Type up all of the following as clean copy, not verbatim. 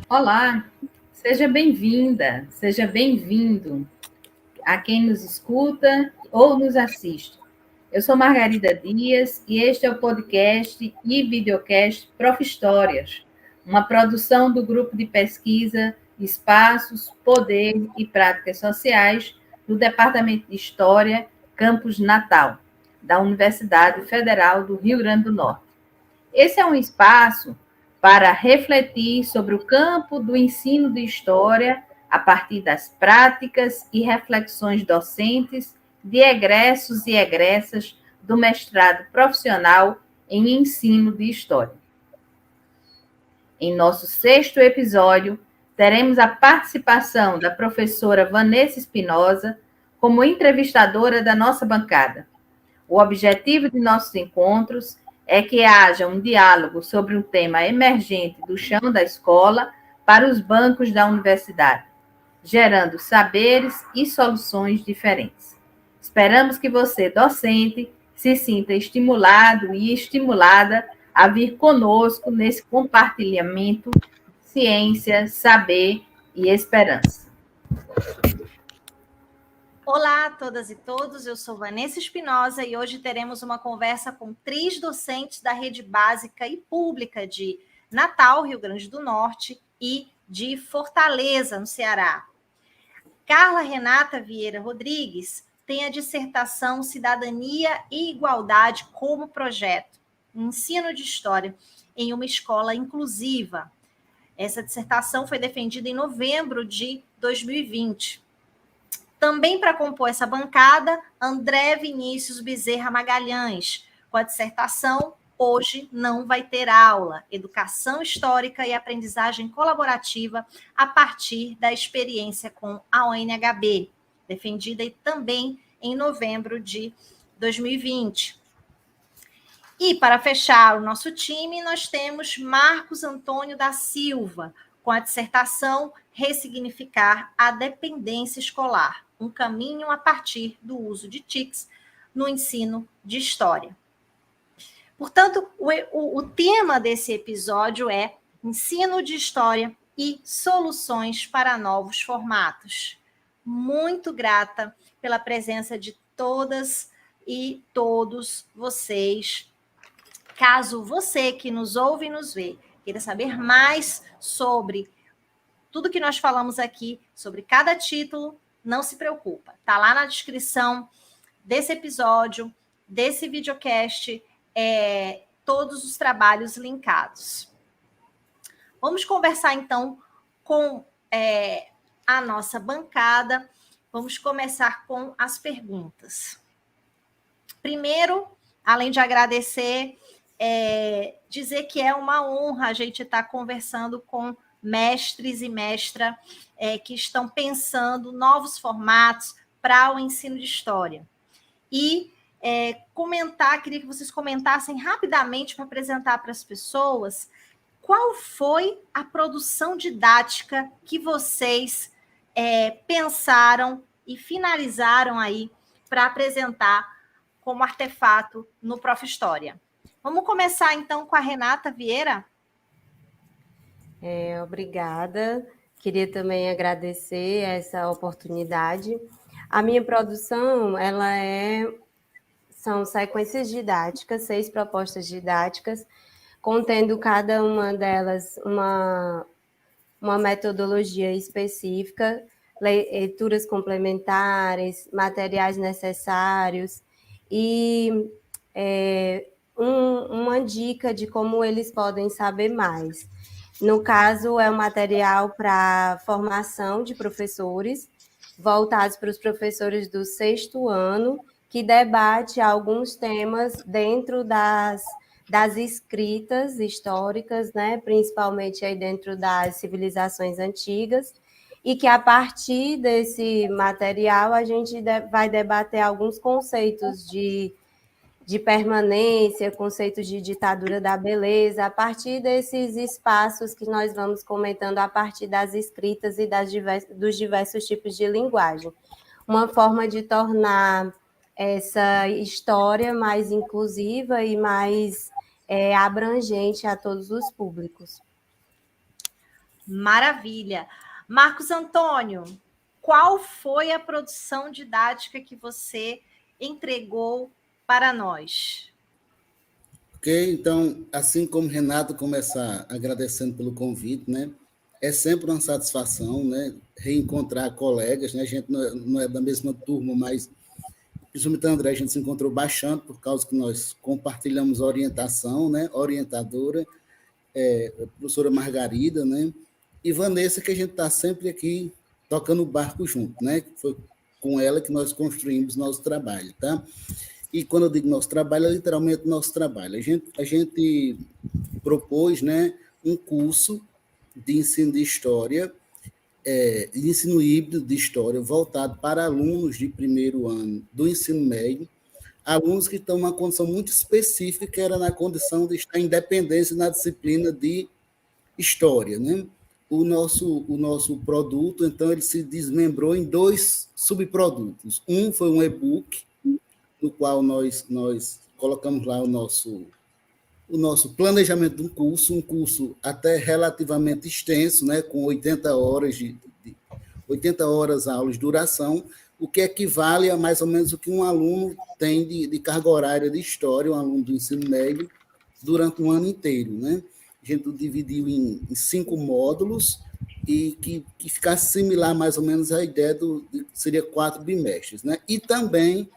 Olá, seja bem-vinda, seja bem-vindo a quem nos escuta ou nos assiste. Eu sou Margarida Dias e este é o podcast e videocast Prof. Histórias, uma produção do grupo de pesquisa Espaços, Poder e Práticas Sociais do Departamento de História, Campus Natal, da Universidade Federal do Rio Grande do Norte. Esse é um espaço para refletir sobre o campo do ensino de história a partir das práticas e reflexões docentes de egressos e egressas do mestrado profissional em ensino de história. Em nosso sexto episódio, teremos a participação da professora Vanessa Espinosa como entrevistadora da nossa bancada. O objetivo de nossos encontros é que haja um diálogo sobre um tema emergente do chão da escola para os bancos da universidade, gerando saberes e soluções diferentes. Esperamos que você, docente, se sinta estimulado e estimulada a vir conosco nesse compartilhamento de ciência, saber e esperança. Olá a todas e todos, eu sou Vanessa Espinosa e hoje teremos uma conversa com 3 docentes da rede básica e pública de Natal, Rio Grande do Norte, e de Fortaleza, no Ceará. Carla Renata Vieira Rodrigues tem a dissertação Cidadania e Igualdade como projeto, ensino de história em uma escola inclusiva. Essa dissertação foi defendida em novembro de 2020. Também para compor essa bancada, André Vinícius Bezerra Magalhães, com a dissertação Hoje Não Vai Ter Aula, Educação Histórica e Aprendizagem Colaborativa a partir da experiência com a ONHB, defendida também em novembro de 2020. E para fechar o nosso time, nós temos Marcos Antônio da Silva, com a dissertação Ressignificar a Dependência Escolar, um caminho a partir do uso de TICs no ensino de história. Portanto, o tema desse episódio é ensino de história e soluções para novos formatos. Muito grata pela presença de todas e todos vocês. Caso você que nos ouve e nos vê queira saber mais sobre tudo que nós falamos aqui, sobre cada título, não se preocupa. Está lá na descrição desse episódio, desse videocast, todos os trabalhos linkados. Vamos conversar, então, com a nossa bancada. Vamos começar com as perguntas. Primeiro, além de agradecer, dizer que é uma honra a gente estar conversando com mestres e mestra que estão pensando novos formatos para o ensino de história. E queria que vocês comentassem rapidamente para apresentar para as pessoas qual foi a produção didática que vocês pensaram e finalizaram aí para apresentar como artefato no Prof. História. Vamos começar, então, com a Renata Vieira. Obrigada. Queria também agradecer essa oportunidade. A minha produção, são sequências didáticas, 6 propostas didáticas, contendo cada uma delas uma metodologia específica, leituras complementares, materiais necessários e uma dica de como eles podem saber mais. No caso, é um material para formação de professores, voltados para os professores do 6º ano, que debate alguns temas dentro das escritas históricas, né, principalmente aí dentro das civilizações antigas, e que a partir desse material a gente vai debater alguns conceitos de permanência, conceitos de ditadura da beleza, a partir desses espaços que nós vamos comentando a partir das escritas e dos diversos tipos de linguagem. Uma forma de tornar essa história mais inclusiva e mais abrangente a todos os públicos. Maravilha. Marcos Antônio, qual foi a produção didática que você entregou para nós? Ok, então, assim como Renato, começar agradecendo pelo convite, né? É sempre uma satisfação, né? Reencontrar colegas, né? A gente não é da mesma turma, mas principalmente André, a gente se encontrou bastante por causa que nós compartilhamos orientação, né? Orientadora, a professora Margarida, né? E Vanessa, que a gente está sempre aqui tocando o barco junto, né? Foi com ela que nós construímos nosso trabalho, tá? E quando eu digo nosso trabalho, é literalmente nosso trabalho. A gente propôs, né, um curso de ensino de história, de ensino híbrido de história, voltado para alunos de primeiro ano do ensino médio, alunos que estão numa condição muito específica, que era na condição de estar independência na disciplina de história, né? O nosso produto, então, ele se desmembrou em 2 subprodutos. Um foi um e-book, no qual nós colocamos lá o nosso planejamento de um curso até relativamente extenso, né, com 80 horas 80 horas aulas de duração, o que equivale a mais ou menos o que um aluno tem de carga horária de história, um aluno do ensino médio, durante um ano inteiro, né? A gente dividiu em 5 módulos e que ficasse similar mais ou menos à ideia seria 4 bimestres, né? E também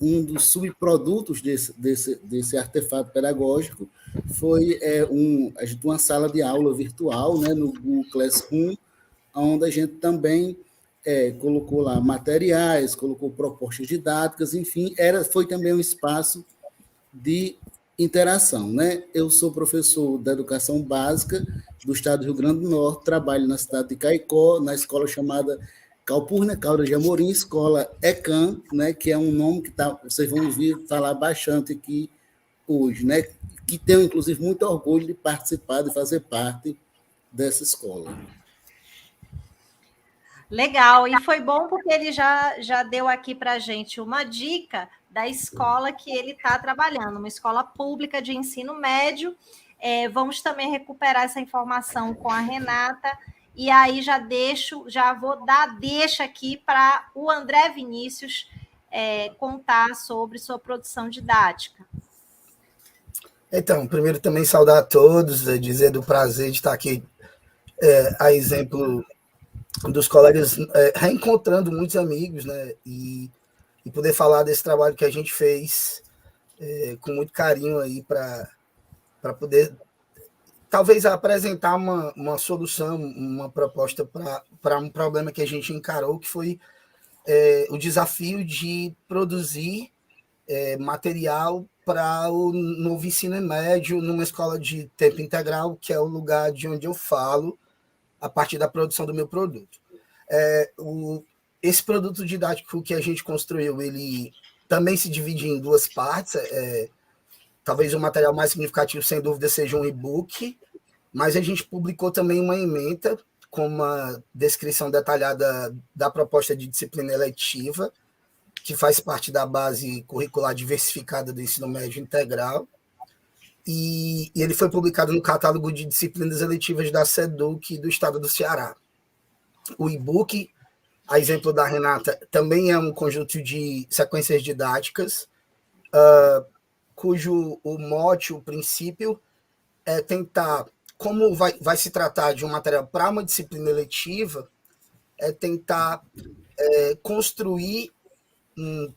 um dos subprodutos desse artefato pedagógico foi uma sala de aula virtual, né, no Google Classroom, onde a gente também colocou lá materiais, colocou propostas didáticas, enfim, foi também um espaço de interação, né? Eu sou professor da educação básica do estado do Rio Grande do Norte, trabalho na cidade de Caicó, na escola chamada Calpurnia Caldas de Amorim, escola ECAM, né, que é um nome que vocês vão ouvir falar bastante aqui hoje, né, que tenho, inclusive, muito orgulho de participar, de fazer parte dessa escola. Legal, e foi bom porque ele já deu aqui para a gente uma dica da escola que ele está trabalhando, uma escola pública de ensino médio. Vamos também recuperar essa informação com a Renata, e aí já vou dar deixa aqui para o André Vinícius contar sobre sua produção didática. Então, primeiro também saudar a todos, dizer do prazer de estar aqui a exemplo dos colegas, reencontrando muitos amigos, né, e poder falar desse trabalho que a gente fez com muito carinho aí para poder talvez apresentar uma solução, uma proposta para um problema que a gente encarou, que foi o desafio de produzir material para o novo ensino médio numa escola de tempo integral, que é o lugar de onde eu falo a partir da produção do meu produto. Esse produto didático que a gente construiu, ele também se divide em 2 partes. Talvez o material mais significativo, sem dúvida, seja um e-book, mas a gente publicou também uma ementa com uma descrição detalhada da proposta de disciplina eletiva, que faz parte da base curricular diversificada do ensino médio integral, e ele foi publicado no catálogo de disciplinas eletivas da SEDUC do estado do Ceará. O e-book, a exemplo da Renata, também é um conjunto de sequências didáticas, cujo o mote, o princípio, é tentar, como vai se tratar de um material para uma disciplina eletiva, é tentar construir um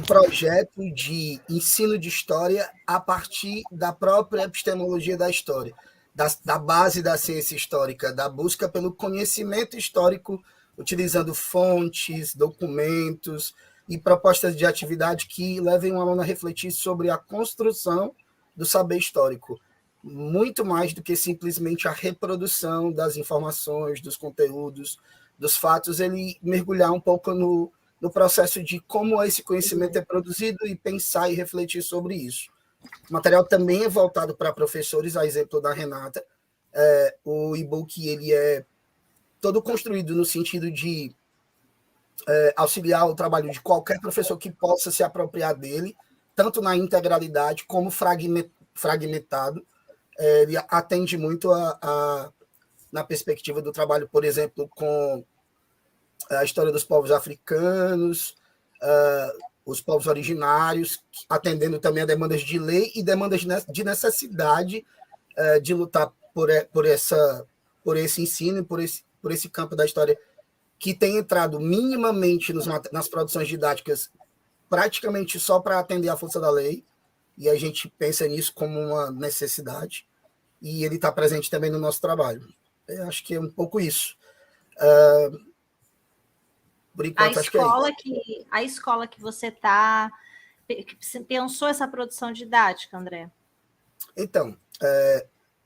projeto de ensino de história a partir da própria epistemologia da história, da base da ciência histórica, da busca pelo conhecimento histórico, utilizando fontes, documentos e propostas de atividade que levem o aluno a refletir sobre a construção do saber histórico, muito mais do que simplesmente a reprodução das informações, dos conteúdos, dos fatos, ele mergulhar um pouco no processo de como esse conhecimento é produzido e pensar e refletir sobre isso. O material também é voltado para professores, a exemplo da Renata. O e-book ele é todo construído no sentido de auxiliar o trabalho de qualquer professor que possa se apropriar dele, tanto na integralidade como fragmentado. Ele atende muito na perspectiva do trabalho, por exemplo, com a história dos povos africanos, os povos originários, atendendo também a demandas de lei e demandas de necessidade de lutar por esse ensino, por esse campo da história que tem entrado minimamente nas produções didáticas praticamente só para atender à força da lei, e a gente pensa nisso como uma necessidade, e ele está presente também no nosso trabalho. Eu acho que é um pouco isso. Por enquanto, acho que é isso. A escola que você pensou essa produção didática, André? Então,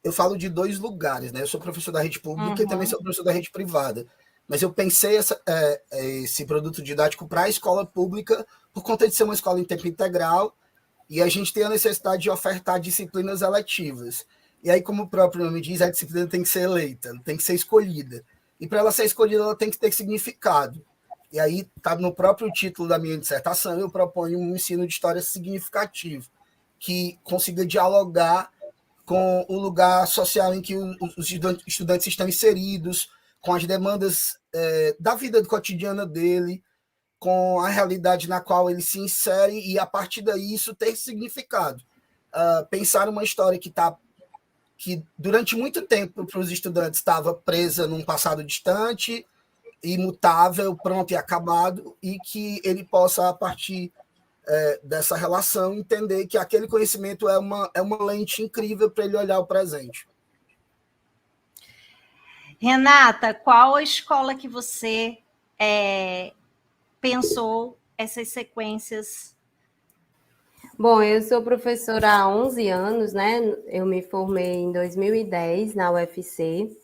eu falo de 2 lugares, né? Eu sou professor da rede pública e também sou professor da rede privada. Mas eu pensei esse produto didático para a escola pública por conta de ser uma escola em tempo integral e a gente tem a necessidade de ofertar disciplinas eletivas. E aí, como o próprio nome diz, a disciplina tem que ser eleita, tem que ser escolhida. E para ela ser escolhida, ela tem que ter significado. E aí, está no próprio título da minha dissertação, eu proponho um ensino de história significativo, que consiga dialogar com o lugar social em que os estudantes estão inseridos, com as demandas da vida cotidiana dele, com a realidade na qual ele se insere, e a partir daí isso ter significado. Pensar uma história que durante muito tempo para os estudantes estava presa num passado distante, imutável, pronto e acabado, e que ele possa, a partir dessa relação, entender que aquele conhecimento é uma lente incrível para ele olhar o presente. Renata, qual a escola que você pensou essas sequências? Bom, eu sou professora há 11 anos, né? Eu me formei em 2010 na UFC.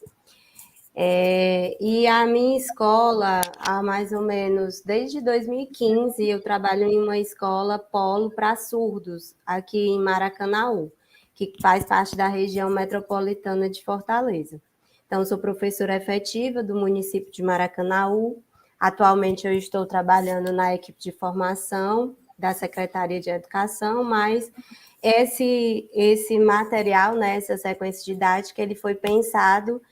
E a minha escola, há mais ou menos desde 2015, eu trabalho em uma escola polo para surdos, aqui em Maracanaú, que faz parte da região metropolitana de Fortaleza. Então, sou professora efetiva do município de Maracanaú. Atualmente, eu estou trabalhando na equipe de formação da Secretaria de Educação, mas esse material, né, essa sequência didática, ele foi pensado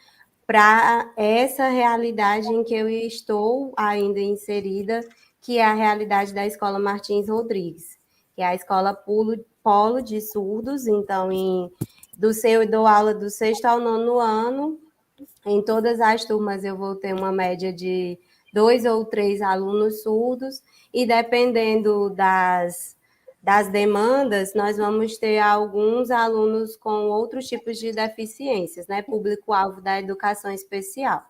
para essa realidade em que eu estou ainda inserida, que é a realidade da Escola Martins Rodrigues, que é a escola polo de surdos. Então, eu dou aula do 6º ao 9º ano. Em todas as turmas eu vou ter uma média de 2 ou 3 alunos surdos, e dependendo das demandas, nós vamos ter alguns alunos com outros tipos de deficiências, né? Público-alvo da educação especial.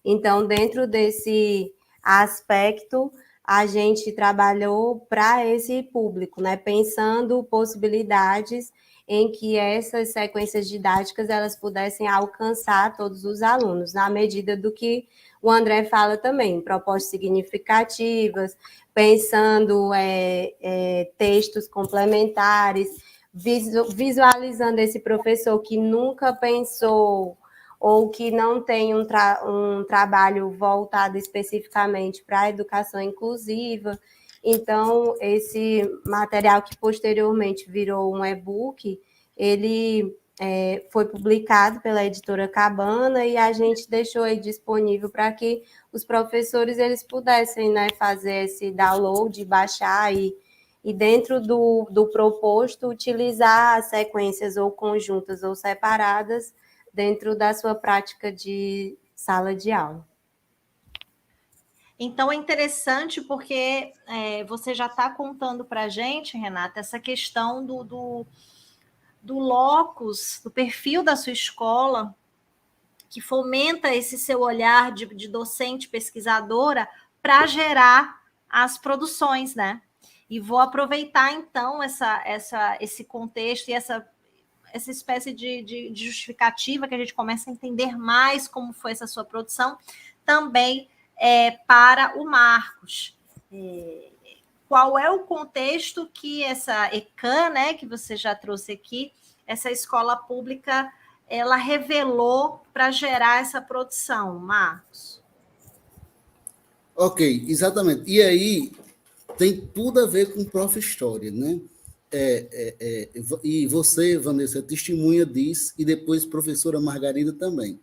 Então, dentro desse aspecto, a gente trabalhou para esse público, né? Pensando possibilidades em que essas sequências didáticas elas pudessem alcançar todos os alunos, na medida do que o André fala também, propostas significativas, pensando textos complementares, visualizando esse professor que nunca pensou ou que não tem um trabalho voltado especificamente para a educação inclusiva. Então, esse material que posteriormente virou um e-book, ele foi publicado pela editora Cabana e a gente deixou aí disponível para que os professores eles pudessem, né, fazer esse download, baixar e dentro do proposto, utilizar as sequências ou conjuntas ou separadas dentro da sua prática de sala de aula. Então, é interessante porque você já está contando para a gente, Renata, essa questão do locus, do perfil da sua escola, que fomenta esse seu olhar de docente pesquisadora para gerar as produções, né? E vou aproveitar, então, esse contexto e essa espécie de justificativa que a gente começa a entender mais como foi essa sua produção, também para o Marcos. Qual é o contexto que essa ECAN, né, que você já trouxe aqui, essa escola pública, ela revelou para gerar essa produção, Marcos? Ok, exatamente. E aí tem tudo a ver com Prof. História, né? E você, Vanessa, testemunha disso, e depois professora Margarida também.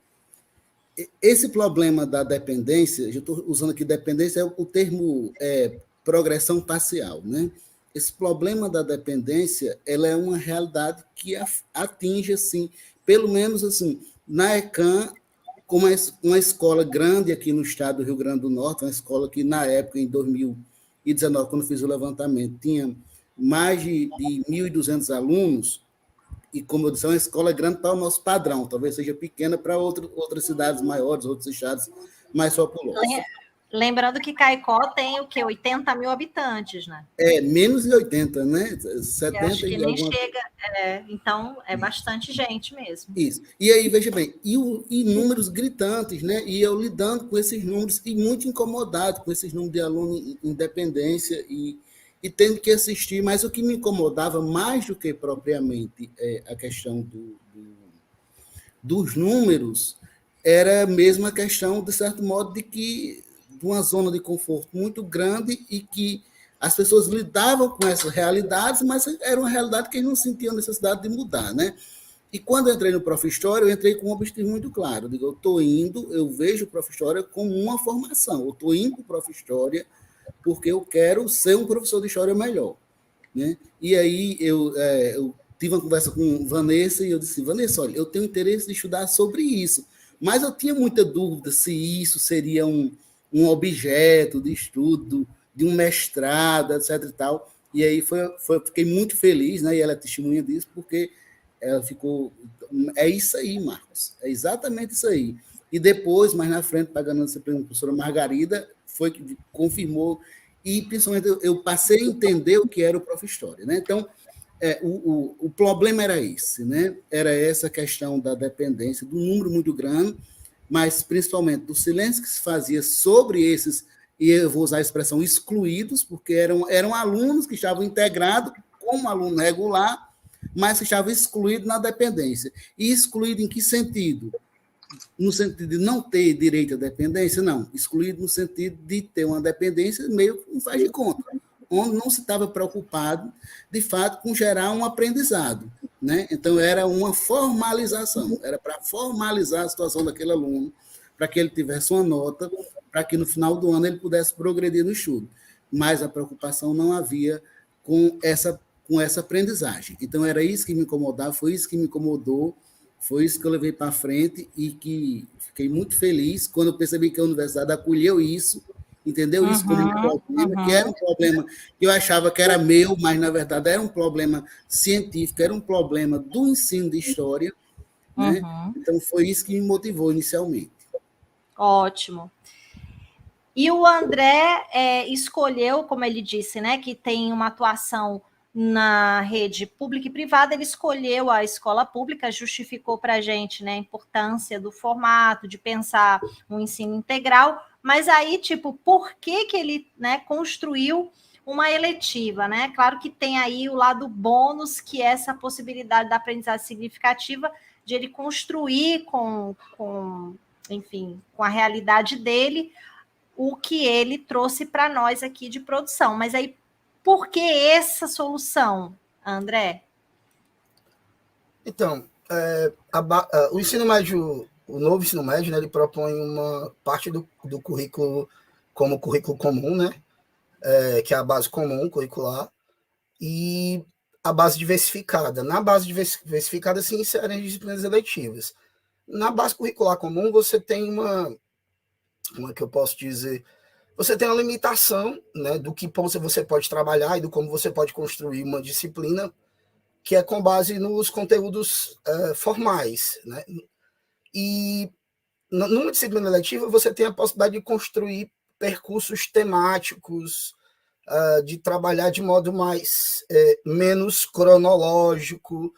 esse problema da dependência, eu estou usando aqui dependência, o termo progressão parcial, né? Esse problema da dependência, ela é uma realidade que atinge, assim, pelo menos assim, na ECAM, como uma escola grande aqui no estado do Rio Grande do Norte, uma escola que, na época, em 2019, quando fiz o levantamento, tinha mais de 1.200 alunos, e, como eu disse, é uma escola grande para o nosso padrão, talvez seja pequena para outras cidades maiores, outros estados mais populosos. Lembrando que Caicó tem o quê? 80 mil habitantes, né? Menos de 80, né? 70 acho que e nem alguma... chega, então é bastante gente mesmo. Isso. E aí, veja bem, e números gritantes, né? E eu lidando com esses números e muito incomodado com esses números de alunos em dependência e tendo que assistir, mas o que me incomodava mais do que propriamente a questão dos números era mesmo a questão, de certo modo, de uma zona de conforto muito grande e que as pessoas lidavam com essas realidades, mas era uma realidade que eles não sentiam necessidade de mudar, né? E quando eu entrei no Prof. História, eu entrei com um objetivo muito claro. Eu digo, eu vejo o Prof. História como uma formação. Eu estou indo para o Prof. História porque eu quero ser um professor de História melhor, né? E aí eu tive uma conversa com Vanessa e eu disse, Vanessa, olha, eu tenho interesse de estudar sobre isso, mas eu tinha muita dúvida se isso seria um objeto de estudo, de um mestrado, etc. e tal. E aí fiquei muito feliz, né? E ela é testemunha disso, porque ela ficou... É isso aí, Marcos. É exatamente isso aí. E depois, mais na frente, pagando essa pergunta, a professora Margarida foi que confirmou, e principalmente eu passei a entender o que era o Prof. História, né? Então, o problema era esse, né? Era essa questão da dependência, do número muito grande, mas principalmente do silêncio que se fazia sobre esses, e eu vou usar a expressão excluídos, porque eram alunos que estavam integrados como aluno regular, mas que estavam excluídos na dependência. E excluído em que sentido? No sentido de não ter direito à dependência? Não. Excluído no sentido de ter uma dependência meio que não faz de conta, onde não se estava preocupado, de fato, com gerar um aprendizado, né? Então, era uma formalização, era para formalizar a situação daquele aluno, para que ele tivesse uma nota, para que no final do ano ele pudesse progredir no estudo. Mas a preocupação não havia com essa aprendizagem. Então, era isso que me incomodava, foi isso que me incomodou, foi isso que eu levei para frente e que fiquei muito feliz quando eu percebi que a universidade acolheu isso, entendeu? Isso como um problema, que era um problema que eu achava que era meu, mas, na verdade, era um problema científico, era um problema do ensino de história, né? Então, foi isso que me motivou inicialmente. Ótimo. E o André escolheu, como ele disse, né, que tem uma atuação na rede pública e privada, ele escolheu a escola pública, justificou para a gente, né, a importância do formato, de pensar um ensino integral, mas aí, tipo, por que ele, né, construiu uma eletiva, né? Claro que tem aí o lado bônus, que é essa possibilidade da aprendizagem significativa, de ele construir enfim, com a realidade dele, o que ele trouxe para nós aqui de produção. Mas aí, por que essa solução, André? Então, o ensino médio, o novo ensino médio, né, ele propõe uma parte do currículo como currículo comum, né, que é a base comum curricular, e a base diversificada. Na base diversificada se inserem as disciplinas eletivas. Na base curricular comum, você tem como é que eu posso dizer? Você tem uma limitação, né, do que você pode trabalhar e do como você pode construir uma disciplina que é com base nos conteúdos formais, né? E numa disciplina eletiva você tem a possibilidade de construir percursos temáticos, de trabalhar de modo menos cronológico,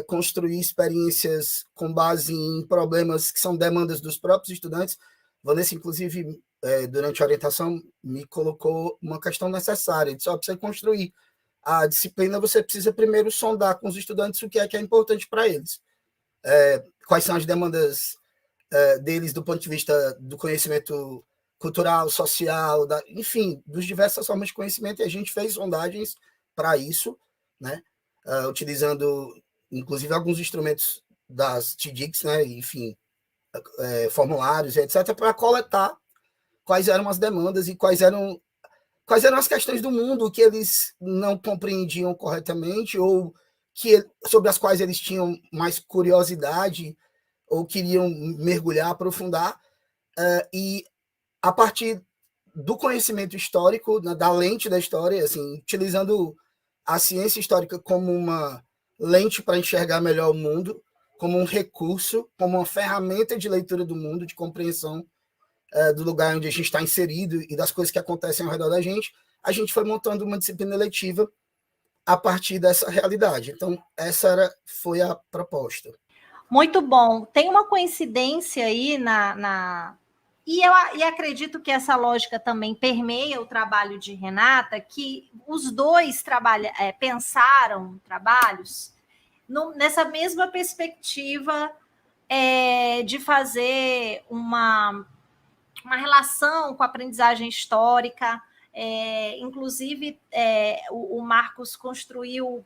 construir experiências com base em problemas que são demandas dos próprios estudantes. Vanessa, inclusive, durante a orientação, me colocou uma questão necessária, de só para você construir a disciplina, você precisa primeiro sondar com os estudantes o que é importante para eles. Quais são as demandas deles do ponto de vista do conhecimento cultural, social, enfim, dos diversas formas de conhecimento, e a gente fez sondagens para isso, né? Utilizando, inclusive, alguns instrumentos das TDICs, né? Enfim, formulários, etc., para coletar quais eram as demandas e quais eram as questões do mundo que eles não compreendiam corretamente ou sobre as quais eles tinham mais curiosidade ou queriam mergulhar, aprofundar, e a partir do conhecimento histórico, da lente da história, assim, utilizando a ciência histórica como uma lente para enxergar melhor o mundo, como um recurso, como uma ferramenta de leitura do mundo, de compreensão do lugar onde a gente está inserido e das coisas que acontecem ao redor da gente, a gente foi montando uma disciplina eletiva a partir dessa realidade. Então, essa foi a proposta. Muito bom. Tem uma coincidência aí E acredito que essa lógica também permeia o trabalho de Renata, que os dois pensaram trabalhos nessa mesma perspectiva de fazer uma relação com a aprendizagem histórica. Inclusive, o Marcos construiu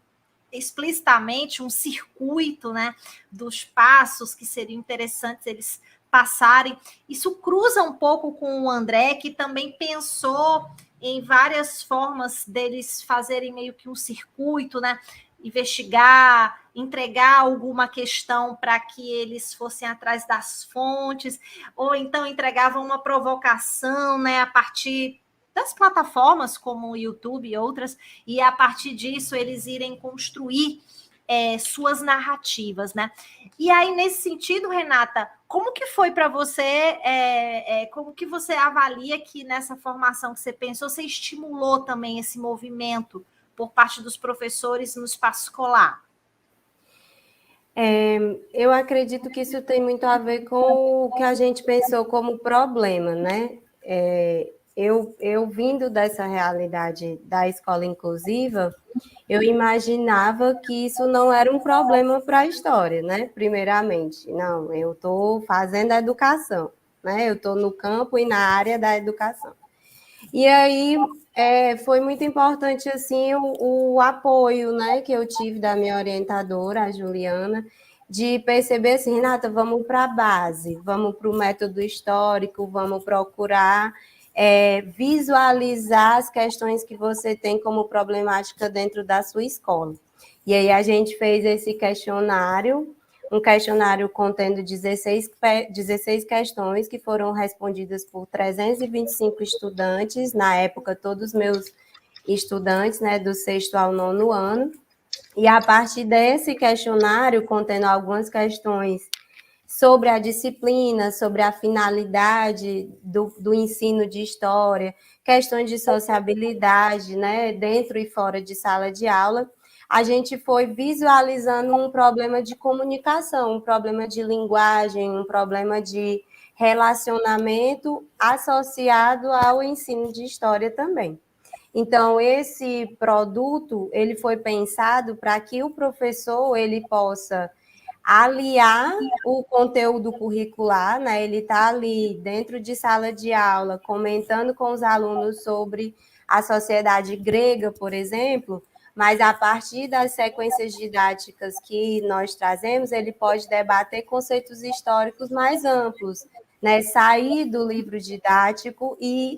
explicitamente um circuito, né, dos passos que seriam interessantes eles passarem. Isso cruza um pouco com o André, que também pensou em várias formas deles fazerem meio que um circuito, né, investigar, entregar alguma questão para que eles fossem atrás das fontes, ou então entregavam uma provocação, né, a partir das plataformas como o YouTube e outras, e a partir disso eles irem construir suas narrativas, né? E aí, nesse sentido, Renata, como que foi para você, como que você avalia que nessa formação que você pensou, você estimulou também esse movimento por parte dos professores no espaço escolar? Eu acredito que isso tem muito a ver com o que a gente pensou como problema, né? Eu vindo dessa realidade da escola inclusiva, eu imaginava que isso não era um problema para a história, né? Primeiramente, não, eu estou fazendo a educação, né? Eu estou no campo e na área da educação. E aí foi muito importante assim o apoio, né, que eu tive da minha orientadora, a Juliana, de perceber assim, Renata, vamos para a base, vamos para o método histórico, vamos procurar visualizar as questões que você tem como problemática dentro da sua escola. E aí a gente fez esse questionário, um questionário contendo 16 questões que foram respondidas por 325 estudantes, na época todos meus estudantes, né, do 6º ao 9º ano, e a partir desse questionário, contendo algumas questões sobre a disciplina, sobre a finalidade do ensino de história, questões de sociabilidade, né, dentro e fora de sala de aula, a gente foi visualizando um problema de comunicação, um problema de linguagem, um problema de relacionamento associado ao ensino de história também. Então, esse produto, ele foi pensado para que o professor, ele possa aliar o conteúdo curricular, né? Ele está ali dentro de sala de aula, comentando com os alunos sobre a sociedade grega, por exemplo, mas a partir das sequências didáticas que nós trazemos, ele pode debater conceitos históricos mais amplos, né? Sair do livro didático e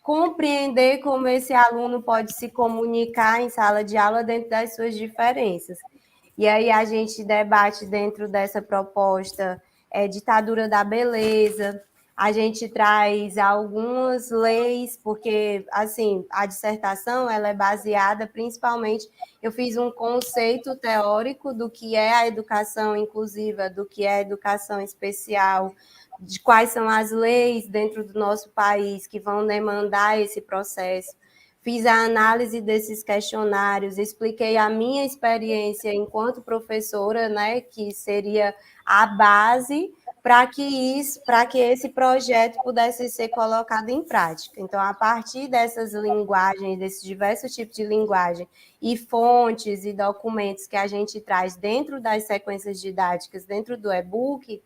compreender como esse aluno pode se comunicar em sala de aula dentro das suas diferenças. E aí a gente debate dentro dessa proposta ditadura da beleza, a gente traz algumas leis, porque, assim, a dissertação, ela é baseada principalmente, eu fiz um conceito teórico do que é a educação inclusiva, do que é a educação especial, de quais são as leis dentro do nosso país que vão demandar esse processo. Fiz a análise desses questionários, expliquei a minha experiência enquanto professora, né, que seria a base para que esse projeto pudesse ser colocado em prática. Então, a partir dessas linguagens, desses diversos tipos de linguagem e fontes e documentos que a gente traz dentro das sequências didáticas, dentro do e-book,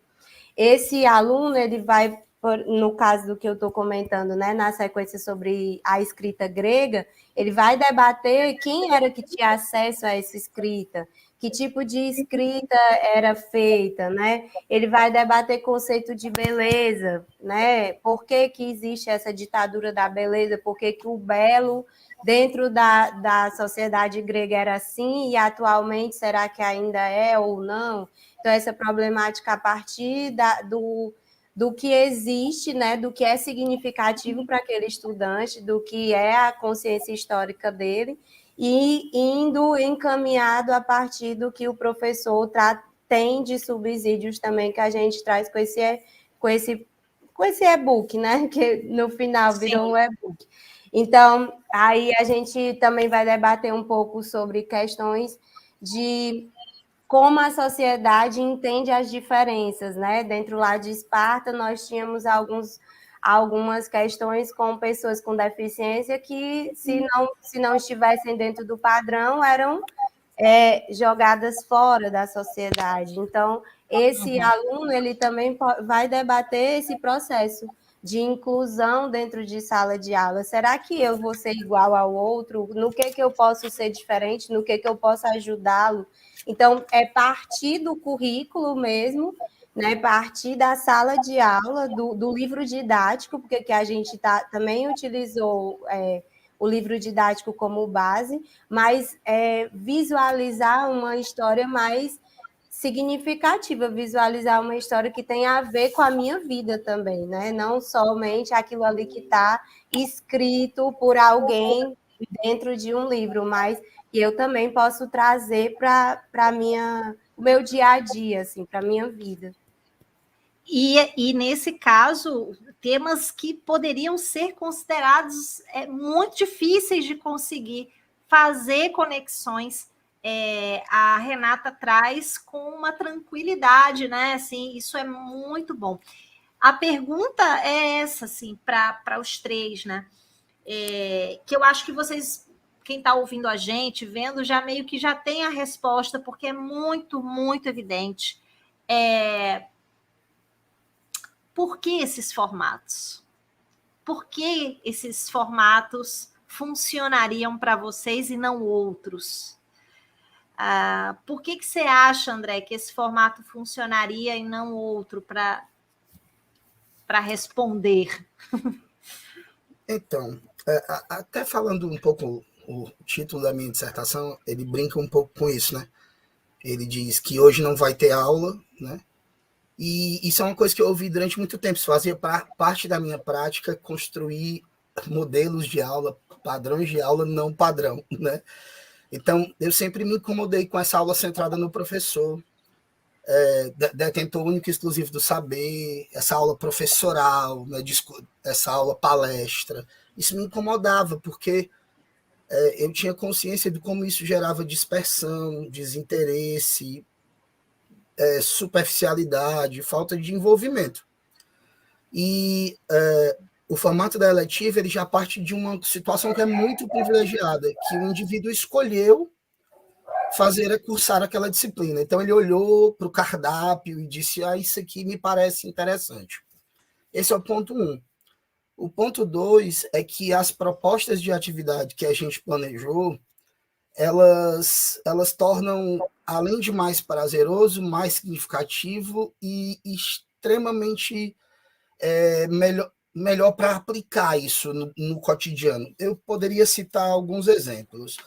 esse aluno ele vai no caso do que eu estou comentando, né, na sequência sobre a escrita grega, ele vai debater quem era que tinha acesso a essa escrita, que tipo de escrita era feita, né? Ele vai debater conceito de beleza, né? Por que que existe essa ditadura da beleza? Por que que o belo dentro da sociedade grega era assim e atualmente será que ainda é ou não? Então, essa problemática a partir do que existe, né, do que é significativo para aquele estudante, do que é a consciência histórica dele, e indo encaminhado a partir do que o professor tem de subsídios também que a gente traz com esse e-book, né, que no final virou um e-book. Então, aí a gente também vai debater um pouco sobre questões de como a sociedade entende as diferenças, né? Dentro lá de Esparta, nós tínhamos algumas questões com pessoas com deficiência que, se não estivessem dentro do padrão, eram jogadas fora da sociedade. Então, esse aluno, ele também vai debater esse processo de inclusão dentro de sala de aula. Será que eu vou ser igual ao outro? No que eu posso ser diferente? No que eu posso ajudá-lo? Então, é partir do currículo mesmo, né? Partir da sala de aula, do livro didático, porque que a gente também utilizou o livro didático como base, mas visualizar uma história mais significativa, visualizar uma história que tem a ver com a minha vida também, né? Não somente aquilo ali que está escrito por alguém dentro de um livro, mas que eu também posso trazer para o meu dia a dia, assim, para a minha vida. E nesse caso, temas que poderiam ser considerados muito difíceis de conseguir fazer conexões, a Renata traz com uma tranquilidade, né? Assim, isso é muito bom. A pergunta é essa, assim, para os três, né? Que eu acho que vocês, quem está ouvindo a gente, vendo, já meio que já tem a resposta, porque é muito, muito evidente. Por que esses formatos? Por que esses formatos funcionariam para vocês e não outros? Por que você acha, André, que esse formato funcionaria e não outro para responder? Então, até falando um pouco, o título da minha dissertação, ele brinca um pouco com isso, né? Ele diz que hoje não vai ter aula, né? E isso é uma coisa que eu ouvi durante muito tempo. Isso fazia parte da minha prática, construir modelos de aula, padrões de aula não padrão, né? Então, eu sempre me incomodei com essa aula centrada no professor, detentor único e exclusivo do saber, essa aula professoral, né, essa aula palestra. Isso me incomodava, porque eu tinha consciência de como isso gerava dispersão, desinteresse, superficialidade, falta de envolvimento. E o formato da eletiva ele já parte de uma situação que é muito privilegiada, que o indivíduo escolheu cursar aquela disciplina. Então, ele olhou para o cardápio e disse, isso aqui me parece interessante. Esse é o ponto 1. O ponto 2 é que as propostas de atividade que a gente planejou, elas tornam, além de mais prazeroso, mais significativo e extremamente melhor para aplicar isso no cotidiano. Eu poderia citar alguns exemplos.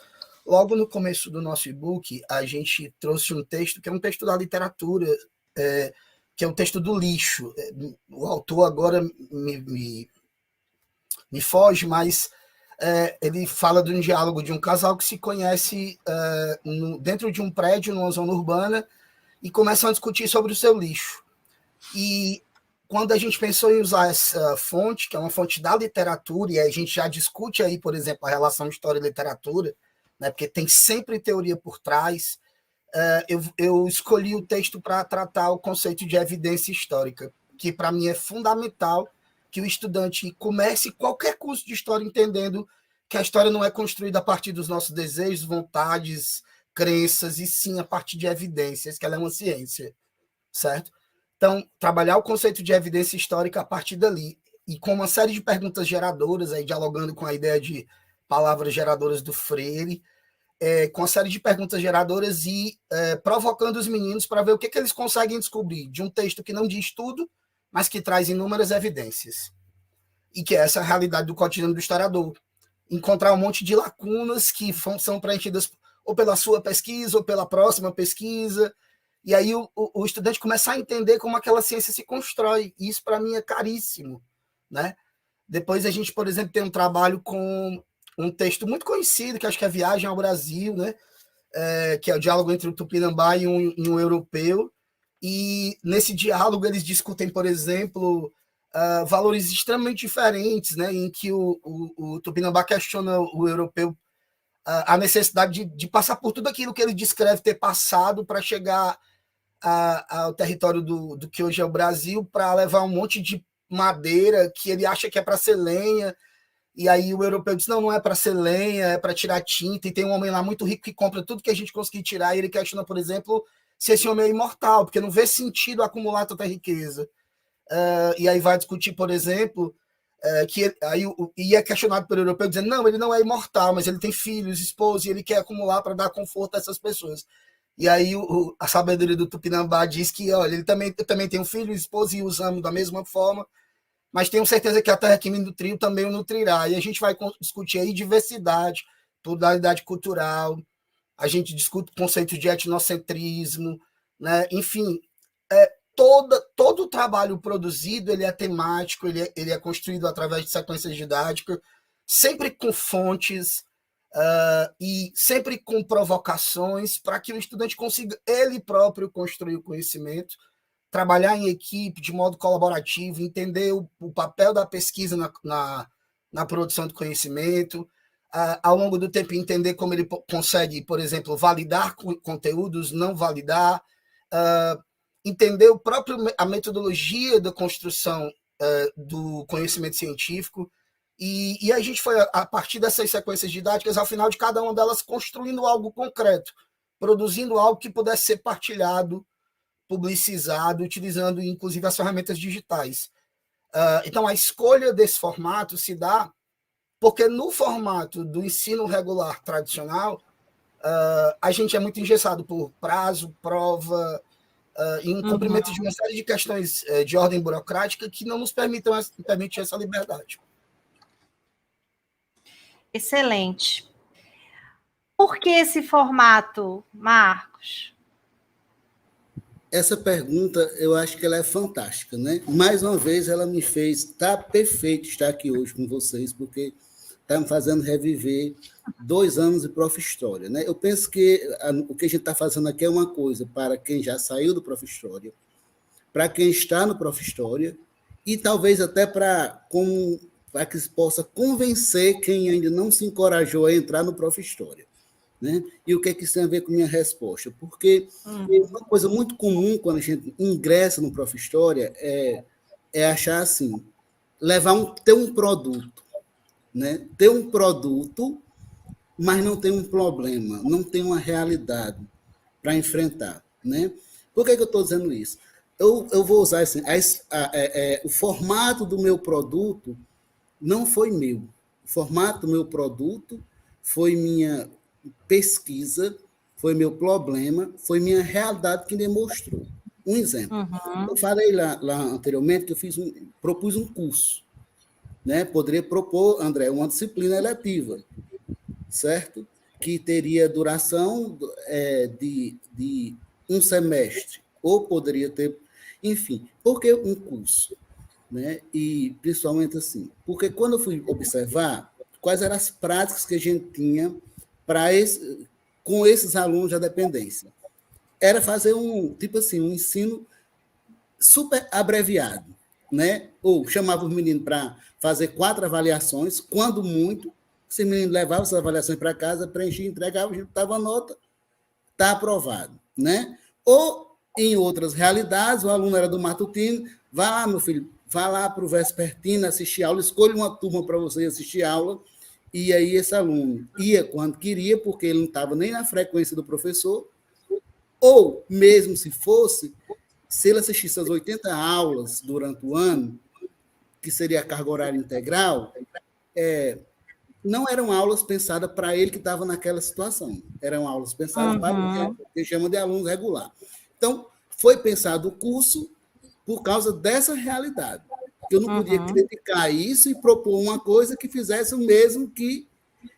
Logo no começo do nosso e-book, a gente trouxe um texto, que é um texto da literatura, que é o texto do lixo. O autor agora me foge, mas ele fala de um diálogo de um casal que se conhece dentro de um prédio, numa zona urbana, e começam a discutir sobre o seu lixo. E quando a gente pensou em usar essa fonte, que é uma fonte da literatura, e a gente já discute aí, por exemplo, a relação de história e literatura, né, porque tem sempre teoria por trás, eu escolhi o texto para tratar o conceito de evidência histórica, que para mim é fundamental que o estudante comece qualquer curso de história entendendo que a história não é construída a partir dos nossos desejos, vontades, crenças, e sim a partir de evidências, que ela é uma ciência, certo? Então, trabalhar o conceito de evidência histórica a partir dali, e com uma série de perguntas geradoras, aí dialogando com a ideia de palavras geradoras do Freire, com uma série de perguntas geradoras e provocando os meninos para ver o que eles conseguem descobrir de um texto que não diz tudo, mas que traz inúmeras evidências. E que é essa a realidade do cotidiano do historiador. Encontrar um monte de lacunas que são preenchidas ou pela sua pesquisa ou pela próxima pesquisa, e aí o estudante começa a entender como aquela ciência se constrói, e isso para mim é caríssimo, né? Depois a gente, por exemplo, tem um trabalho com um texto muito conhecido, que acho que é Viagem ao Brasil, né? Que é o diálogo entre o Tupinambá e um europeu, e nesse diálogo eles discutem, por exemplo, valores extremamente diferentes, né? Em que o Tupinambá questiona o europeu a necessidade de passar por tudo aquilo que ele descreve ter passado para chegar ao território do que hoje é o Brasil, para levar um monte de madeira que ele acha que é para ser lenha, e aí o europeu diz, não é para ser lenha, é para tirar tinta, e tem um homem lá muito rico que compra tudo que a gente conseguir tirar, e ele questiona, por exemplo, se esse homem é imortal, porque não vê sentido acumular tanta riqueza. E aí vai discutir, por exemplo, que aí e é questionado pelo europeu, dizendo, não, ele não é imortal, mas ele tem filhos, esposa, e ele quer acumular para dar conforto a essas pessoas. E aí a sabedoria do Tupinambá diz que, olha, eu também tenho filho, esposa, e os amo da mesma forma, mas tenho certeza que a terra que me nutriu também o nutrirá. E a gente vai discutir aí diversidade, pluralidade cultural, a gente discute conceitos de etnocentrismo, né? Enfim, todo o trabalho produzido ele é temático, ele é construído através de sequências didáticas, sempre com fontes, e sempre com provocações para que o estudante consiga ele próprio construir o conhecimento, trabalhar em equipe de modo colaborativo, entender o papel da pesquisa na produção do conhecimento, ao longo do tempo entender como ele consegue, por exemplo, validar conteúdos, não validar, entender a metodologia da construção do conhecimento científico, e a gente foi, a partir dessas sequências didáticas, ao final de cada uma delas, construindo algo concreto, produzindo algo que pudesse ser partilhado, publicizado, utilizando, inclusive, as ferramentas digitais. Então, a escolha desse formato se dá porque, no formato do ensino regular tradicional, a gente é muito engessado por prazo, prova, e um cumprimento de uma série de questões de ordem burocrática que não nos permitem essa liberdade. Excelente. Por que esse formato, Marcos? Essa pergunta, eu acho que ela é fantástica, né? Mais uma vez, ela me fez, está perfeito estar aqui hoje com vocês, porque está me fazendo reviver 2 anos de Prof. História, né? Eu penso que o que a gente está fazendo aqui é uma coisa para quem já saiu do Prof. História, para quem está no Prof. História, e talvez até para que se possa convencer quem ainda não se encorajou a entrar no Prof. História. Né? E o que isso tem a ver com minha resposta? Porque uma coisa muito comum quando a gente ingressa no Prof. História é achar assim, ter um produto, né? Ter um produto, mas não tem um problema, não tem uma realidade para enfrentar. Né? Por que eu estou dizendo isso? Eu vou usar assim, o formato do meu produto não foi meu. O formato do meu produto foi minha pesquisa, foi meu problema, foi minha realidade que demonstrou. Um exemplo. Eu falei lá anteriormente que eu propus um curso. Né? Poderia propor, André, uma disciplina eletiva, certo? Que teria duração de 1 semestre, ou poderia ter... Enfim, por que um curso? Né? E, principalmente assim, porque quando eu fui observar quais eram as práticas que a gente tinha com esses alunos da dependência, era fazer um ensino super abreviado, né? Ou chamava os meninos para fazer 4 avaliações, quando muito, esse menino levava essas avaliações para casa, preenchia, entregava, a gente dava a nota, está aprovado, né? Ou, em outras realidades, o aluno era do matutino, vai lá, meu filho, vá lá para o vespertino assistir aula, escolha uma turma para você assistir aula, e aí esse aluno ia quando queria, porque ele não estava nem na frequência do professor, ou, mesmo se fosse, se ele assistisse às 80 aulas durante o ano, que seria a carga horária integral, não eram aulas pensadas para ele que estava naquela situação. Eram aulas pensadas para o que chama de aluno regular. Então, foi pensado o curso por causa dessa realidade. Que eu não podia criticar isso e propor uma coisa que fizesse o mesmo que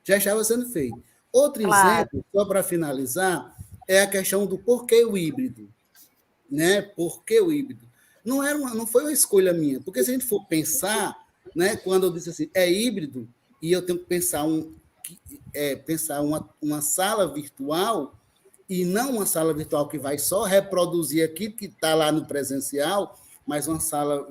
já estava sendo feito. Outro exemplo, só para finalizar, é a questão do porquê o híbrido. Né? Por que o híbrido? Não foi uma escolha minha, porque se a gente for pensar, né, quando eu disse assim, é híbrido, e eu tenho que pensar, pensar uma sala virtual, e não uma sala virtual que vai só reproduzir aquilo que está lá no presencial, mas uma sala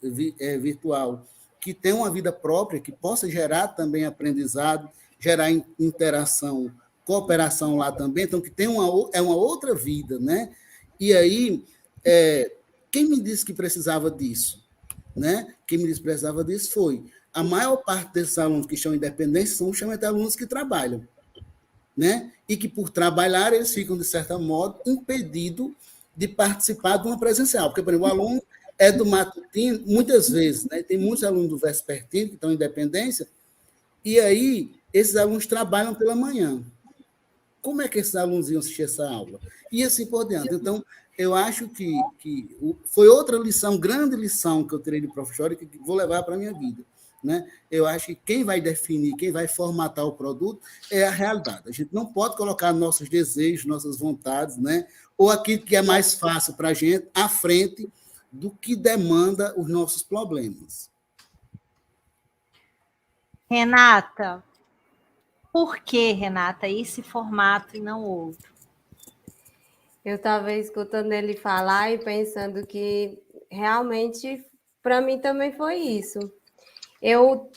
virtual que tem uma vida própria, que possa gerar também aprendizado, gerar interação, cooperação lá também, então que tem uma outra vida, né? E aí, quem me disse que precisava disso? Né? Quem me disse que precisava disso foi a maior parte desses alunos que estão independentes são justamente alunos que trabalham, né? E que, por trabalhar, eles ficam, de certo modo, impedidos de participar de uma presencial. Porque, por exemplo, o aluno é do matutino, muitas vezes, né? Tem muitos alunos do vespertino que estão em independência, e aí esses alunos trabalham pela manhã. Como é que esses alunos iam assistir essa aula? E assim por diante. Então, eu acho que foi outra lição, grande lição que eu tirei de professor e que vou levar para a minha vida. Né? Eu acho que quem vai definir, quem vai formatar o produto é a realidade. A gente não pode colocar nossos desejos, nossas vontades, né? Ou aquilo que é mais fácil para a gente à frente do que demanda os nossos problemas. Renata, por que, Renata, esse formato e não outro? Eu estava escutando ele falar e pensando que realmente, para mim também foi isso. Eu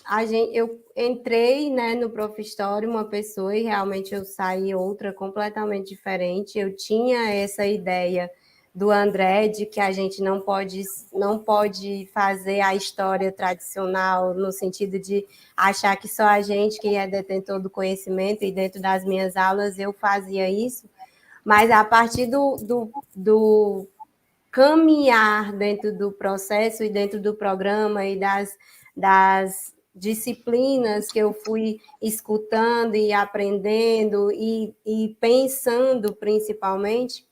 entrei, né, no Profistório uma pessoa e realmente eu saí outra completamente diferente. Eu tinha essa ideia do André de que a gente não pode fazer a história tradicional no sentido de achar que só a gente que é detentor do conhecimento, e dentro das minhas aulas eu fazia isso, mas a partir do caminhar dentro do processo e dentro do programa e das disciplinas que eu fui escutando e aprendendo e pensando principalmente,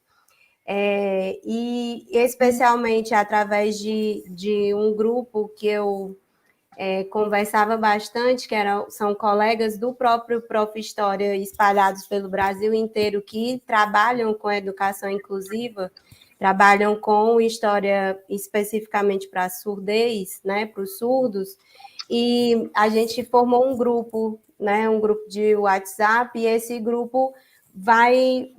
e especialmente através de um grupo que eu conversava bastante, que são colegas do próprio Prof. História espalhados pelo Brasil inteiro que trabalham com educação inclusiva, trabalham com história especificamente para surdez, né, para os surdos, e a gente formou um grupo, né, um grupo de WhatsApp, e esse grupo vai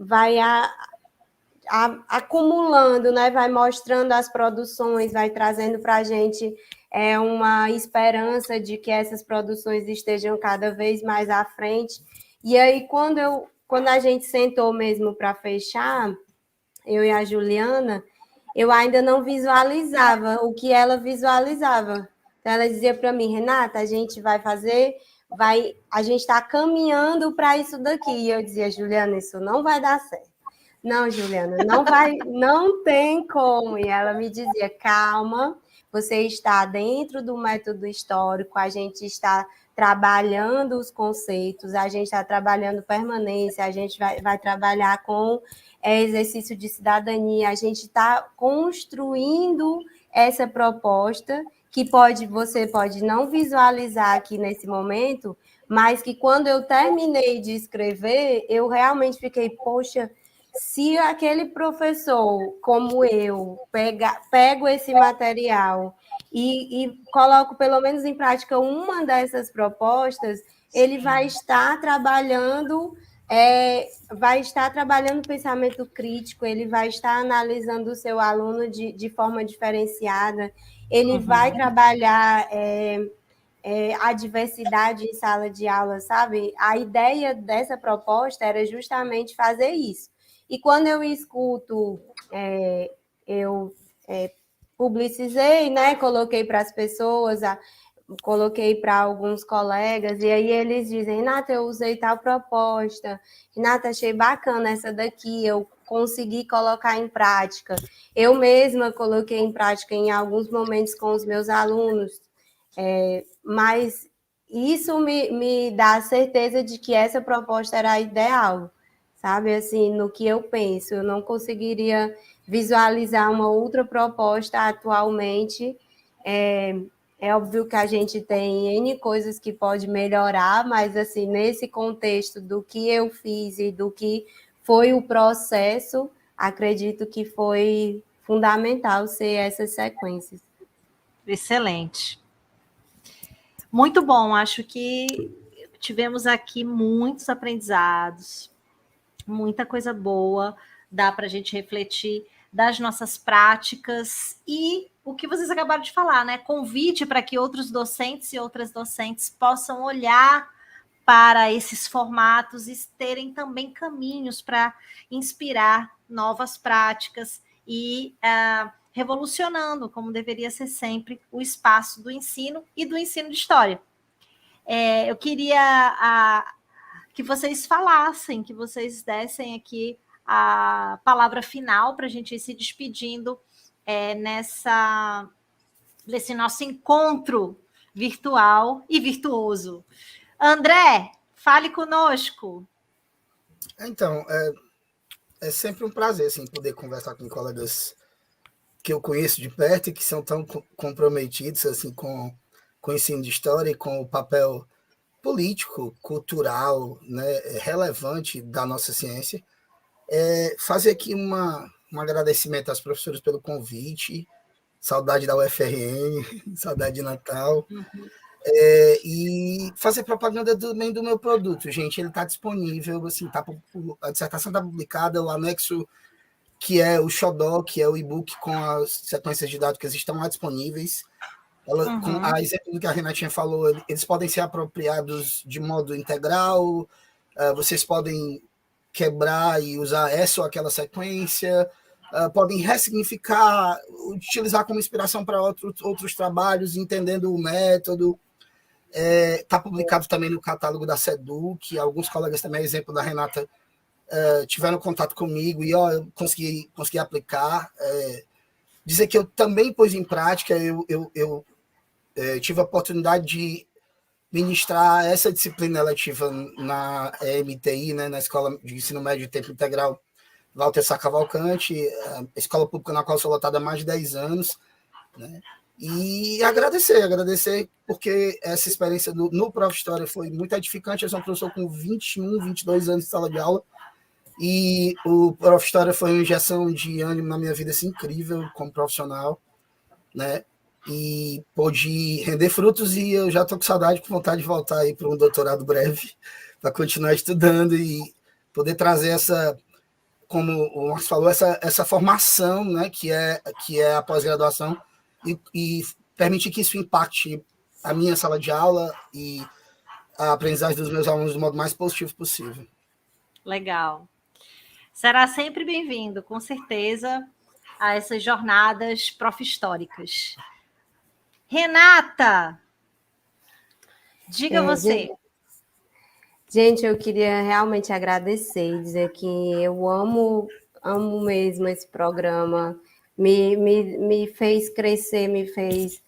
acumulando, né, vai mostrando as produções, vai trazendo para a gente uma esperança de que essas produções estejam cada vez mais à frente. E aí, quando a gente sentou mesmo para fechar, eu e a Juliana, eu ainda não visualizava o que ela visualizava. Então, ela dizia para mim, Renata, a gente vai fazer, a gente está caminhando para isso daqui. E eu dizia, Juliana, isso não vai dar certo. Não, Juliana, não tem como. E ela me dizia, calma, você está dentro do método histórico, a gente está trabalhando os conceitos, a gente está trabalhando permanência, a gente vai trabalhar com exercício de cidadania, a gente está construindo essa proposta que você pode não visualizar aqui nesse momento, mas que quando eu terminei de escrever, eu realmente fiquei, poxa, se aquele professor, como eu, pego esse material e coloco pelo menos em prática uma dessas propostas, ele vai estar trabalhando pensamento crítico, ele vai estar analisando o seu aluno de forma diferenciada, ele vai trabalhar a diversidade em sala de aula, sabe? A ideia dessa proposta era justamente fazer isso. E quando eu escuto, eu publicizei, né? Coloquei para as pessoas, coloquei para alguns colegas, e aí eles dizem, Renata, eu usei tal proposta, Renata, achei bacana essa daqui, eu consegui colocar em prática. Eu mesma coloquei em prática em alguns momentos com os meus alunos, mas isso me dá a certeza de que essa proposta era a ideal, sabe? Assim, no que eu penso, eu não conseguiria visualizar uma outra proposta atualmente. É óbvio que a gente tem N coisas que pode melhorar, mas assim, nesse contexto do que eu fiz e do que foi o processo, acredito que foi fundamental ser essas sequências. Excelente. Muito bom, acho que tivemos aqui muitos aprendizados, muita coisa boa, dá para a gente refletir das nossas práticas e o que vocês acabaram de falar, né? Convite para que outros docentes e outras docentes possam olhar para esses formatos e terem também caminhos para inspirar novas práticas e revolucionando, como deveria ser sempre, o espaço do ensino e do ensino de história. Eu queria que vocês falassem, que vocês dessem aqui a palavra final para a gente ir se despedindo nesse nosso encontro virtual e virtuoso. André, fale conosco. Então, é sempre um prazer assim, poder conversar com colegas que eu conheço de perto e que são tão comprometidos assim, com o ensino de história e com o papel político, cultural, né, relevante da nossa ciência. Fazer aqui um agradecimento aos professores pelo convite, saudade da UFRN, saudade de Natal, e fazer propaganda também do meu produto, gente. Ele está disponível, assim, a dissertação está publicada, o anexo, que é o Xodó, que é o e-book com as sequências didáticas, estão lá disponíveis. Com a exemplo do que a Renatinha falou, eles podem ser apropriados de modo integral, vocês podem quebrar e usar essa ou aquela sequência, podem ressignificar, utilizar como inspiração para outros trabalhos, entendendo o método. Está publicado também no catálogo da SEDUC, alguns colegas também, exemplo da Renata, tiveram contato comigo e eu consegui aplicar. Dizer que eu também pus em prática, eu tive a oportunidade de ministrar essa disciplina eletiva na EMTI, né, na Escola de Ensino Médio de Tempo Integral Walter Sá Cavalcante, a escola pública na qual sou lotada há mais de 10 anos, né, e agradecer, porque essa experiência no Prof. História foi muito edificante. Eu sou um professor com 21, 22 anos de sala de aula, e o Prof. História foi uma injeção de ânimo na minha vida assim, incrível como profissional, né? E pôde render frutos, e eu já estou com saudade, com vontade de voltar aí para um doutorado breve, para continuar estudando e poder trazer essa, como o Marcos falou, essa formação, né, que é a pós-graduação, e permitir que isso impacte a minha sala de aula e a aprendizagem dos meus alunos do modo mais positivo possível. Legal. Será sempre bem-vindo, com certeza, a essas jornadas prof-históricas. Renata, diga você. Gente, eu queria realmente agradecer e dizer que eu amo mesmo esse programa. Me fez crescer, me fez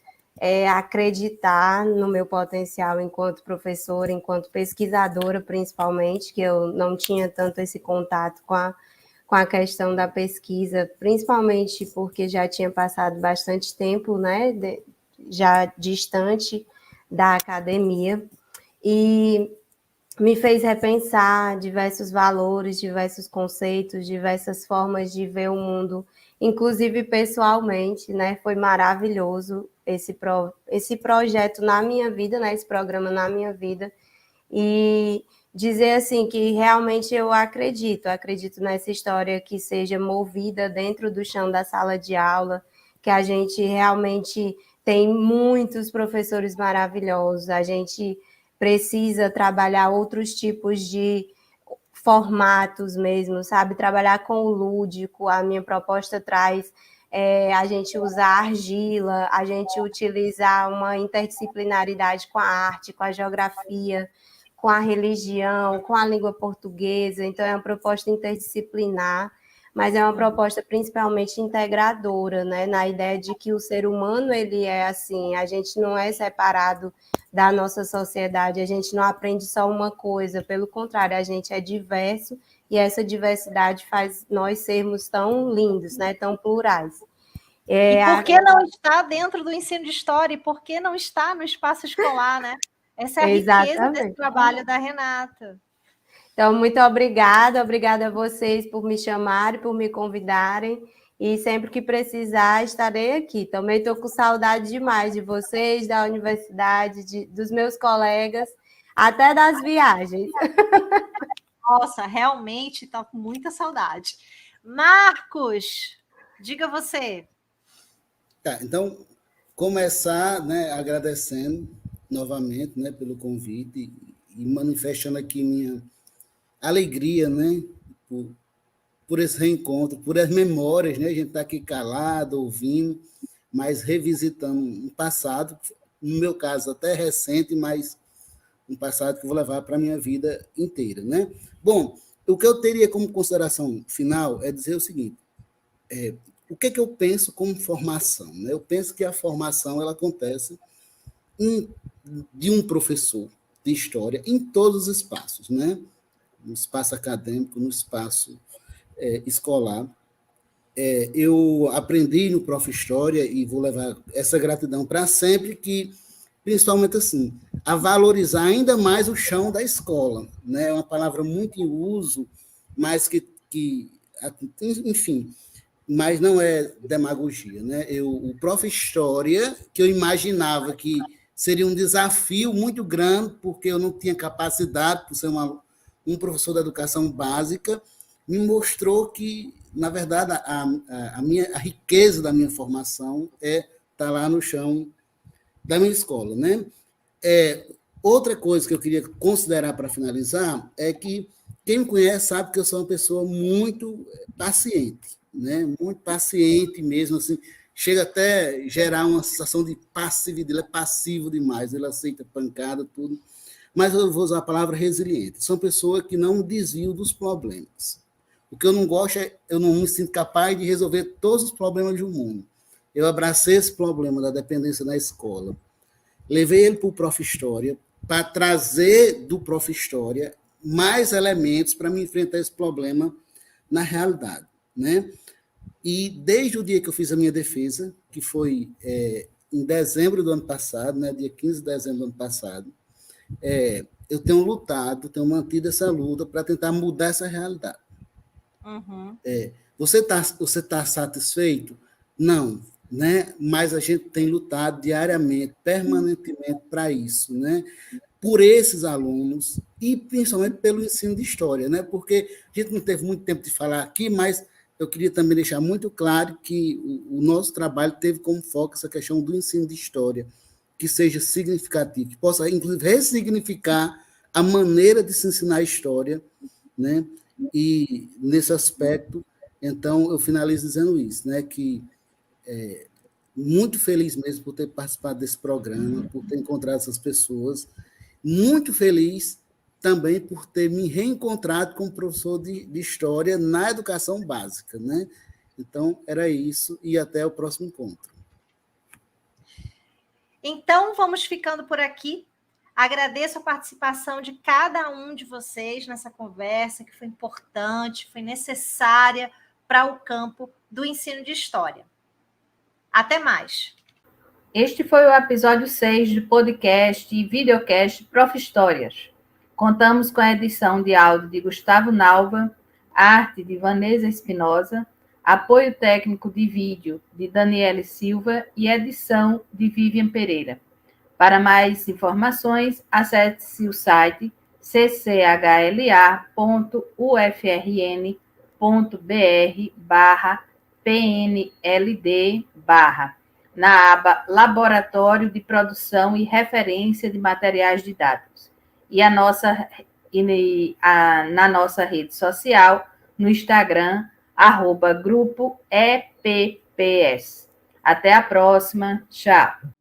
acreditar no meu potencial enquanto professora, enquanto pesquisadora, principalmente, que eu não tinha tanto esse contato com a questão da pesquisa, principalmente porque já tinha passado bastante tempo, né, já distante da academia, e me fez repensar diversos valores, diversos conceitos, diversas formas de ver o mundo, inclusive pessoalmente, né? Foi maravilhoso esse projeto na minha vida, né? Esse programa na minha vida, e dizer assim que realmente eu acredito nessa história que seja movida dentro do chão da sala de aula, que a gente realmente tem muitos professores maravilhosos, a gente precisa trabalhar outros tipos de formatos mesmo, sabe? Trabalhar com o lúdico. A minha proposta traz a gente usar argila, a gente utilizar uma interdisciplinaridade com a arte, com a geografia, com a religião, com a língua portuguesa. Então, é uma proposta interdisciplinar, mas é uma proposta principalmente integradora, né? Na ideia de que o ser humano, ele é assim, a gente não é separado da nossa sociedade, a gente não aprende só uma coisa, pelo contrário, a gente é diverso, e essa diversidade faz nós sermos tão lindos, né? Tão plurais. E por que não está dentro do ensino de história? E por que não está no espaço escolar, né? Essa é a riqueza desse trabalho da Renata. Então, muito obrigada a vocês por me chamarem, por me convidarem, e sempre que precisar, estarei aqui. Também estou com saudade demais de vocês, da universidade, dos meus colegas, até das viagens. Nossa, realmente está com muita saudade. Marcos, diga você. Tá, então, começar, né, agradecendo novamente, né, pelo convite e manifestando aqui minha alegria, né, por esse reencontro, por as memórias, né, a gente está aqui calado, ouvindo, mas revisitando um passado, no meu caso até recente, mas um passado que eu vou levar para a minha vida inteira, né? Bom, o que eu teria como consideração final é dizer o seguinte, o que eu penso como formação, né? Eu penso que a formação ela acontece de um professor de história em todos os espaços, né? No espaço acadêmico, no espaço escolar. Eu aprendi no Prof. História e vou levar essa gratidão para sempre, que, principalmente assim, a valorizar ainda mais o chão da escola, né? É uma palavra muito em uso, mas que enfim, mas não é demagogia, né? O Prof. História, que eu imaginava que seria um desafio muito grande, porque eu não tinha capacidade, por ser um professor da educação básica, me mostrou que, na verdade, a riqueza da minha formação tá lá no chão da minha escola, né? Outra coisa que eu queria considerar para finalizar é que quem me conhece sabe que eu sou uma pessoa muito paciente, né? Muito paciente mesmo, assim, chega até a gerar uma sensação de passividade, ele é passivo demais, ele aceita pancada, tudo, mas eu vou usar a palavra resiliente. São pessoas que não desviam dos problemas. O que eu não gosto eu não me sinto capaz de resolver todos os problemas do mundo. Eu abracei esse problema da dependência na escola, levei ele para o Prof. História, para trazer do Prof. História mais elementos para me enfrentar esse problema na realidade, né? E desde o dia que eu fiz a minha defesa, que foi em dezembro do ano passado, né, dia 15 de dezembro do ano passado, eu tenho lutado, tenho mantido essa luta para tentar mudar essa realidade. Uhum. Você tá satisfeito? Não, né? Mas a gente tem lutado diariamente, permanentemente para isso, né? Por esses alunos e principalmente pelo ensino de história, né? Porque a gente não teve muito tempo de falar aqui, mas eu queria também deixar muito claro que o nosso trabalho teve como foco essa questão do ensino de história, que seja significativo, que possa, inclusive, ressignificar a maneira de se ensinar a história, né? E, nesse aspecto, então, eu finalizo dizendo isso, né? Que muito feliz mesmo por ter participado desse programa, por ter encontrado essas pessoas, muito feliz também por ter me reencontrado como professor de História na educação básica, né? Então, era isso, e até o próximo encontro. Então, vamos ficando por aqui. Agradeço a participação de cada um de vocês nessa conversa, que foi importante, foi necessária para o campo do ensino de História. Até mais. Este foi o episódio 6 de podcast e videocast Prof. Histórias. Contamos com a edição de áudio de Gustavo Nalva, arte de Vanessa Espinosa, apoio técnico de vídeo de Daniele Silva e edição de Vivian Pereira. Para mais informações, acesse o site cchla.ufrn.br/pnld/ na aba Laboratório de Produção e Referência de Materiais Didáticos. E na nossa rede social, no Instagram, @grupo EP PS. Até a próxima. Tchau.